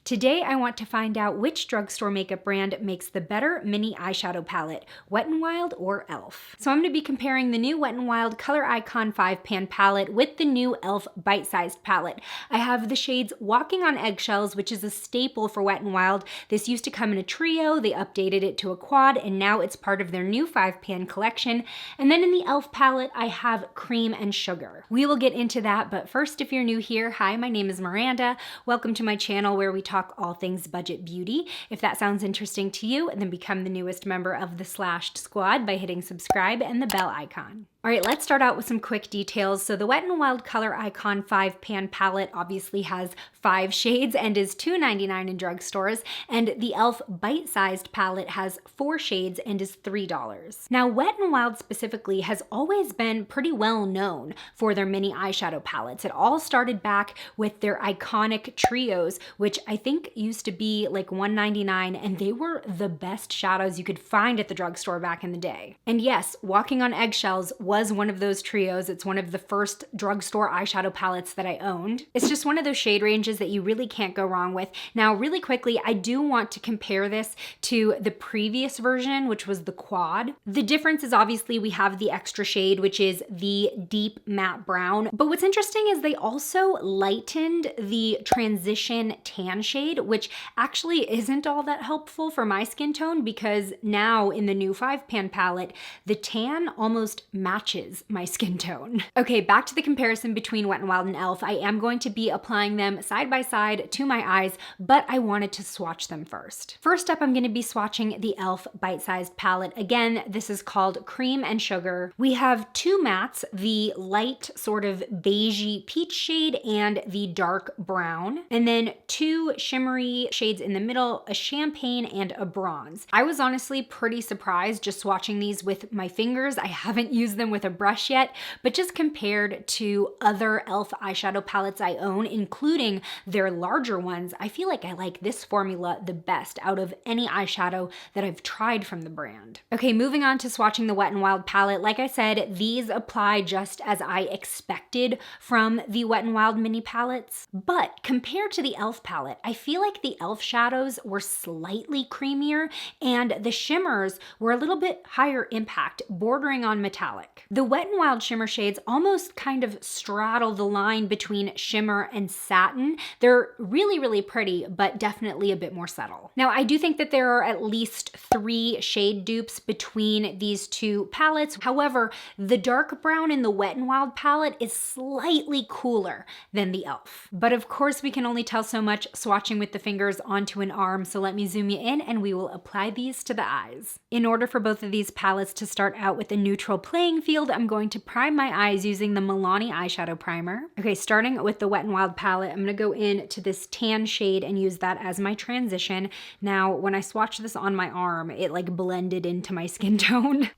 Today I want to find out which drugstore makeup brand makes the better mini eyeshadow palette, Wet n Wild or e.l.f. So I'm going to be comparing the new Wet n Wild Color Icon 5-pan palette with the new e.l.f. bite-sized palette. I have the shades Walking on Eggshells, which is a staple for Wet n Wild. This used to come in a trio, they updated it to a quad, and now it's part of their new 5-pan collection. And then in the e.l.f. palette, I have Cream and Sugar. We will get into that, but first, if you're new here, hi, my name is Miranda. Welcome to my channel where we talk all things budget beauty. If that sounds interesting to you, then become the newest member of the Slashed Squad by hitting subscribe and the bell icon. All right, let's start out with some quick details. So the Wet n Wild Color Icon 5-pan palette obviously has 5 shades and is $2.99 in drugstores, and the e.l.f. bite-sized palette has 4 shades and is $3. Now, Wet n Wild specifically has always been pretty well known for their mini eyeshadow palettes. It all started back with their iconic trios, which I think used to be like $1.99, and they were the best shadows you could find at the drugstore back in the day. And yes, Walking on Eggshells was one of those trios. It's one of the first drugstore eyeshadow palettes that I owned. It's just one of those shade ranges that you really can't go wrong with. Now, really quickly, I do want to compare this to the previous version, which was the quad. The difference is obviously we have the extra shade, which is the deep matte brown. But what's interesting is they also lightened the transition tan shade, which actually isn't all that helpful for my skin tone because now in the new 5-pan palette, the tan almost matches my skin tone. Okay, back to the comparison between Wet n Wild and e.l.f. I am going to be applying them side by side to my eyes, but I wanted to swatch them first. First up, I'm going to be swatching the e.l.f. bite-sized palette. Again, this is called Cream and Sugar. We have 2 mattes, the light sort of beigey peach shade and the dark brown, and then 2 shimmery shades in the middle, a champagne and a bronze. I was honestly pretty surprised just swatching these with my fingers. I haven't used them with a brush yet, but just compared to other e.l.f. eyeshadow palettes I own, including their larger ones, I feel like I like this formula the best out of any eyeshadow that I've tried from the brand. Okay, moving on to swatching the Wet n Wild palette. Like I said, these apply just as I expected from the Wet n Wild mini palettes, but compared to the e.l.f. palette, I feel like the e.l.f. shadows were slightly creamier and the shimmers were a little bit higher impact, bordering on metallic. The Wet n Wild shimmer shades almost kind of straddle the line between shimmer and satin. They're really, really pretty, but definitely a bit more subtle. Now, I do think that there are at least 3 shade dupes between these two palettes. However, the dark brown in the Wet n Wild palette is slightly cooler than the e.l.f. But of course, we can only tell so much swatching with the fingers onto an arm, so let me zoom you in and we will apply these to the eyes. In order for both of these palettes to start out with a neutral playing field, I'm going to prime my eyes using the Milani eyeshadow primer. Okay, starting with the Wet n Wild palette, I'm gonna go into this tan shade and use that as my transition. Now, when I swatched this on my arm, it like blended into my skin tone.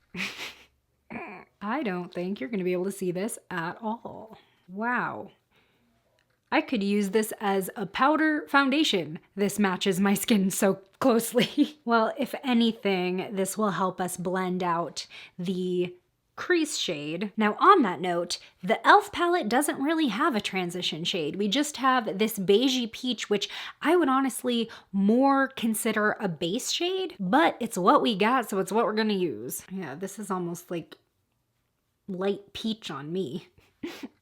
I don't think you're gonna be able to see this at all. Wow. I could use this as a powder foundation. This matches my skin so closely. Well, if anything, this will help us blend out the crease shade. Now, on that note, the e.l.f. palette doesn't really have a transition shade. We just have this beigey peach, which I would honestly more consider a base shade, but it's what we got, so it's what we're gonna use. Yeah, this is almost like light peach on me.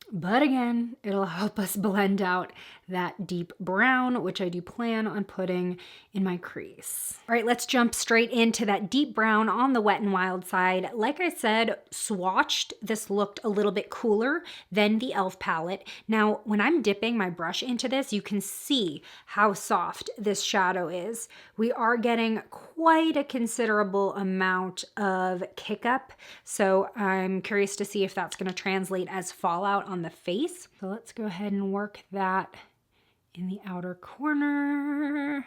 But again, it'll help us blend out that deep brown, which I do plan on putting in my crease. All right, let's jump straight into that deep brown on the Wet n Wild side. Like I said, swatched, this looked a little bit cooler than the e.l.f. palette. Now, when I'm dipping my brush into this, you can see how soft this shadow is. We are getting quite a considerable amount of kick up, so I'm curious to see if that's gonna translate as fallout on the face. So let's go ahead and work that in the outer corner.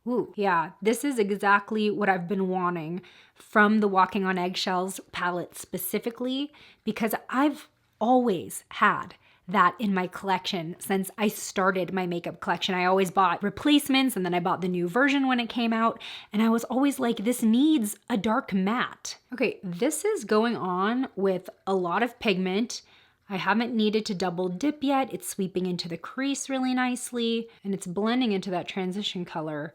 Ooh, yeah, this is exactly what I've been wanting from the Walking on Eggshells palette specifically, because I've always had that in my collection since I started my makeup collection. I always bought replacements and then I bought the new version when it came out, and I was always like, this needs a dark matte. Okay, this is going on with a lot of pigment. I haven't needed to double dip yet. It's sweeping into the crease really nicely, and it's blending into that transition color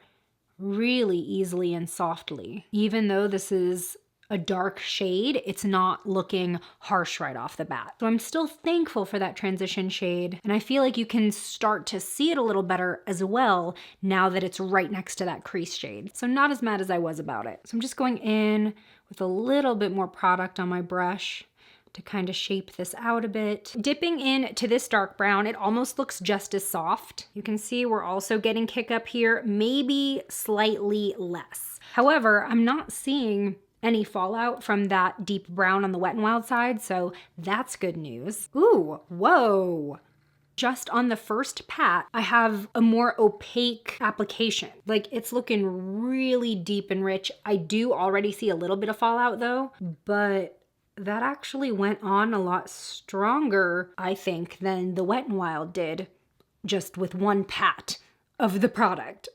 really easily and softly. Even though this is a dark shade, it's not looking harsh right off the bat. So I'm still thankful for that transition shade, and I feel like you can start to see it a little better as well now that it's right next to that crease shade. So not as mad as I was about it. So I'm just going in with a little bit more product on my brush to kind of shape this out a bit. Dipping into this dark brown, it almost looks just as soft. You can see we're also getting kick up here, maybe slightly less. However, I'm not seeing any fallout from that deep brown on the Wet n Wild side, so that's good news. Ooh, whoa. Just on the first pat, I have a more opaque application. Like, it's looking really deep and rich. I do already see a little bit of fallout though, but that actually went on a lot stronger, I think, than the Wet n Wild did, just with one pat of the product.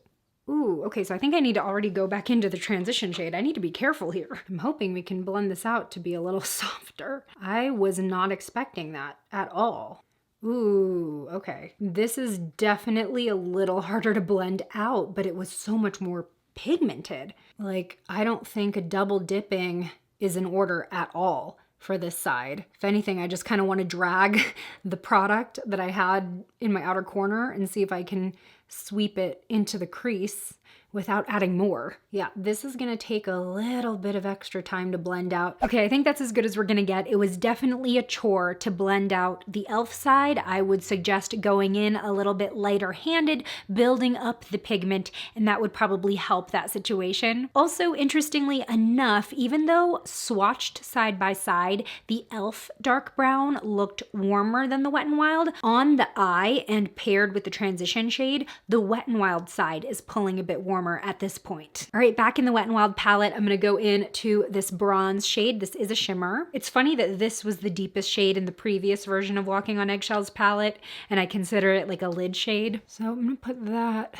Ooh, okay, so I think I need to already go back into the transition shade. I need to be careful here. I'm hoping we can blend this out to be a little softer. I was not expecting that at all. Ooh, okay. This is definitely a little harder to blend out, but it was so much more pigmented. Like, I don't think a double dipping is in order at all for this side. If anything, I just kind of want to drag the product that I had in my outer corner and see if I can sweep it into the crease without adding more. Yeah, this is gonna take a little bit of extra time to blend out. Okay, I think that's as good as we're gonna get. It was definitely a chore to blend out the e.l.f. side. I would suggest going in a little bit lighter handed, building up the pigment, and that would probably help that situation. Also, interestingly enough, even though swatched side by side, the e.l.f. dark brown looked warmer than the Wet n Wild. On the eye and paired with the transition shade, the Wet n Wild side is pulling a bit warmer at this point. All right, back in the Wet n Wild palette, I'm gonna go into this bronze shade. This is a shimmer. It's funny that this was the deepest shade in the previous version of Walking on Eggshells palette, and I consider it like a lid shade. So I'm gonna put that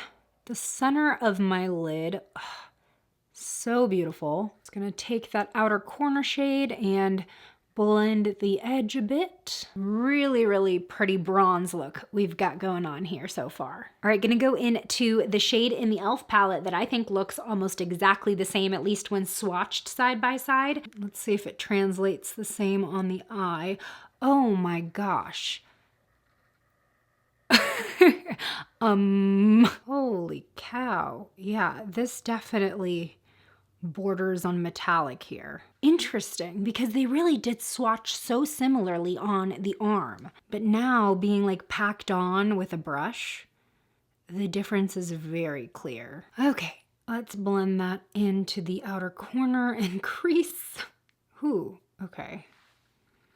the center of my lid. Oh, so beautiful. It's gonna take that outer corner shade and blend the edge a bit. Really, really pretty bronze look we've got going on here so far. All right, gonna go into the shade in the e.l.f. palette that I think looks almost exactly the same, at least when swatched side by side. Let's see if it translates the same on the eye. Oh my gosh. Holy cow. Yeah, this definitely borders on metallic here. Interesting, because they really did swatch so similarly on the arm, but now being like packed on with a brush, the difference is very clear. Okay, let's blend that into the outer corner and crease. Ooh, okay.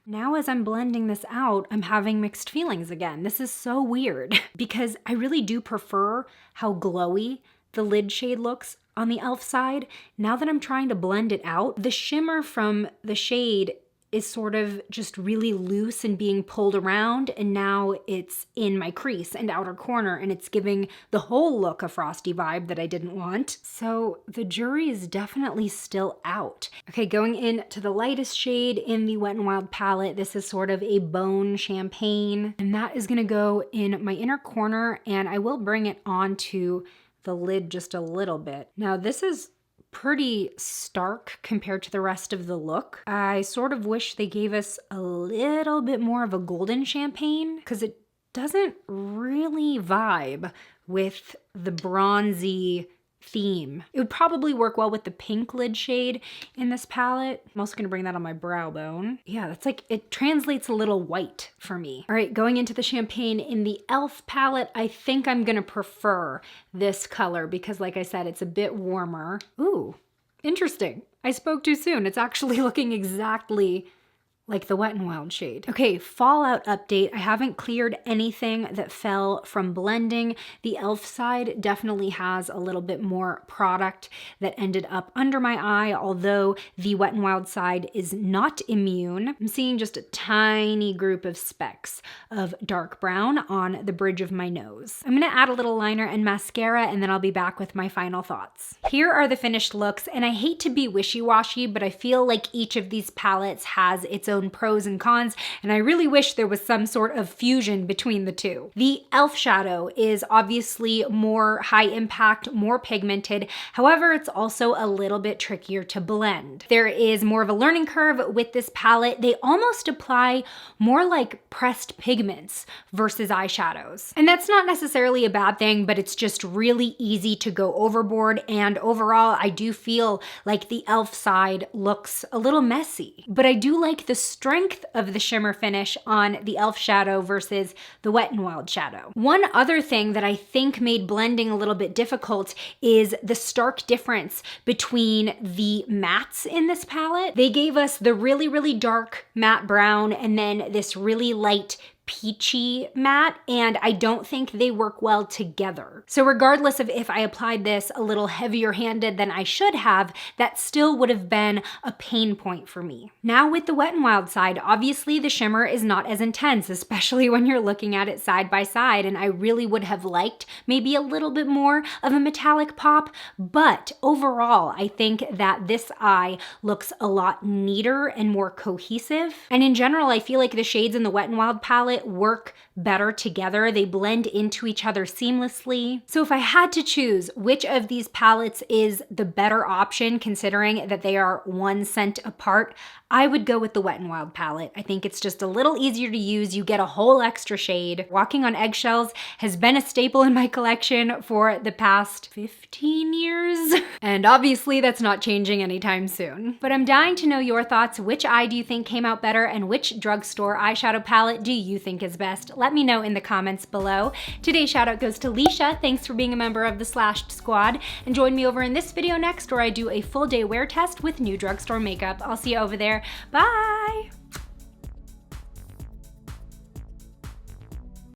Now as I'm blending this out, I'm having mixed feelings again. This is so weird because I really do prefer how glowy the lid shade looks on the e.l.f. side. Now that I'm trying to blend it out, the shimmer from the shade is sort of just really loose and being pulled around, and now it's in my crease and outer corner, and it's giving the whole look a frosty vibe that I didn't want. So the jury is definitely still out. Okay, going into the lightest shade in the Wet n Wild palette, this is sort of a bone champagne, and that is gonna go in my inner corner, and I will bring it onto the lid just a little bit. Now this is pretty stark compared to the rest of the look. I sort of wish they gave us a little bit more of a golden champagne because it doesn't really vibe with the bronzy theme. It would probably work well with the pink lid shade in this palette. I'm also gonna bring that on my brow bone. Yeah, that's like, it translates a little white for me. All right, going into the champagne in the e.l.f. palette, I think I'm gonna prefer this color because like I said, it's a bit warmer. Ooh, interesting. I spoke too soon. It's actually looking exactly like the Wet n Wild shade. Okay, fallout update. I haven't cleared anything that fell from blending. The e.l.f. side definitely has a little bit more product that ended up under my eye, although the Wet n Wild side is not immune. I'm seeing just a tiny group of specks of dark brown on the bridge of my nose. I'm gonna add a little liner and mascara, and then I'll be back with my final thoughts. Here are the finished looks, and I hate to be wishy-washy, but I feel like each of these palettes has its own pros and cons, and I really wish there was some sort of fusion between the two. The e.l.f. shadow is obviously more high impact, more pigmented. However, it's also a little bit trickier to blend. There is more of a learning curve with this palette. They almost apply more like pressed pigments versus eyeshadows. And that's not necessarily a bad thing, but it's just really easy to go overboard. And overall, I do feel like the e.l.f. side looks a little messy. But I do like the strength of the shimmer finish on the e.l.f. shadow versus the Wet n Wild shadow. One other thing that I think made blending a little bit difficult is the stark difference between the mattes in this palette. They gave us the really, really dark matte brown and then this really light peachy matte, and I don't think they work well together. So regardless of if I applied this a little heavier handed than I should have, that still would have been a pain point for me. Now with the Wet n Wild side, obviously the shimmer is not as intense, especially when you're looking at it side by side, and I really would have liked maybe a little bit more of a metallic pop, but overall I think that this eye looks a lot neater and more cohesive. And in general, I feel like the shades in the Wet n Wild palette work better together. They blend into each other seamlessly. So if I had to choose which of these palettes is the better option, considering that they are 1 cent apart, I would go with the Wet n Wild palette. I think it's just a little easier to use. You get a whole extra shade. Walking on Eggshells has been a staple in my collection for the past 15 years. And obviously that's not changing anytime soon. But I'm dying to know your thoughts. Which eye do you think came out better, and which drugstore eyeshadow palette do you think is best? Let me know in the comments below. Today's shout out goes to Leisha. Thanks for being a member of the Slashed Squad. And join me over in this video next where I do a full day wear test with new drugstore makeup. I'll see you over there. Bye!